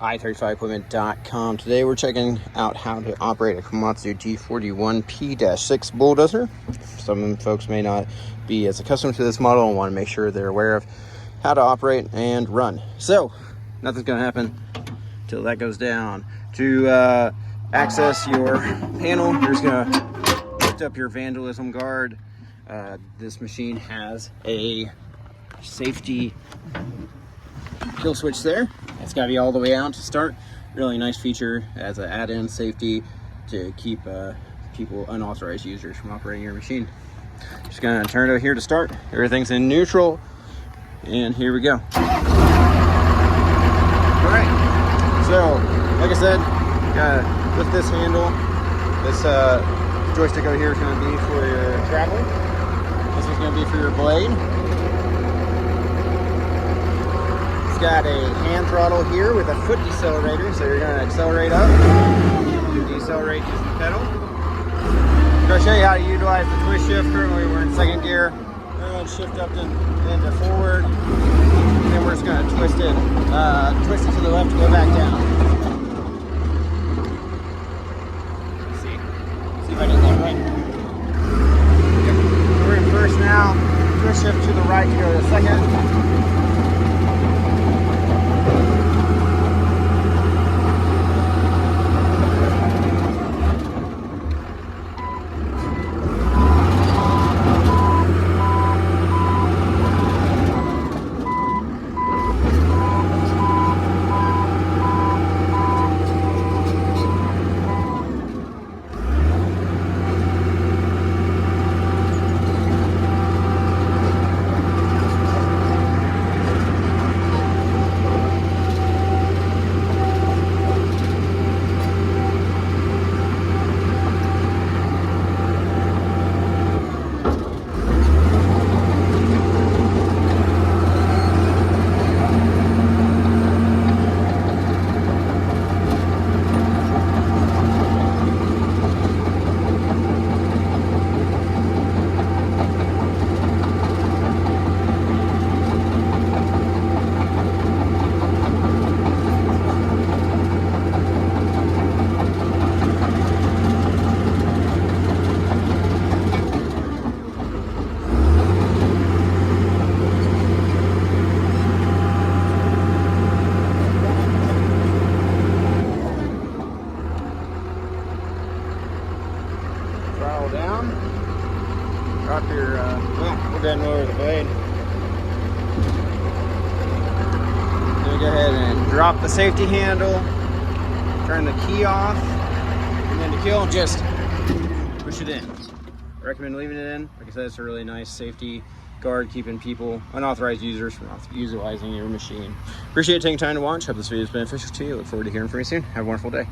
i35equipment.com. Today we're checking out how to operate a Komatsu D41P-6 Bulldozer. Some folks may not be as accustomed to this model and want to make sure they're aware of how to operate and run. So nothing's going to happen till that goes down. To access your panel, you're just going to lift up your vandalism guard. This machine has a safety kill switch there. It's got to be all the way out to start. Really nice feature as an add-in safety to keep people, unauthorized users, from operating your machine. Just gonna turn it over here to start. Everything's in neutral, and here we go. All right, so like I said, gotta lift this handle. This joystick over here is gonna be for your traveling. This is gonna be for your blade. Got a hand throttle here with a foot decelerator, so you're going to accelerate up, decelerate using the pedal. I'm going to show you how to utilize the twist shift. Currently we're in second gear. We're going to shift up into forward, and then we're just going to twist it to the left to go back down. See if I did that right. Yep. We're in first now. Twist shift to the right to go to second. Throttle down, drop your, we're getting over the blade. Then go ahead and drop the safety handle, turn the key off, and then to kill, just push it in. I recommend leaving it in. Like I said, it's a really nice safety guard, keeping people, unauthorized users, from utilizing your machine. Appreciate you taking time to watch. Hope this video is beneficial to you. Look forward to hearing from you soon. Have a wonderful day.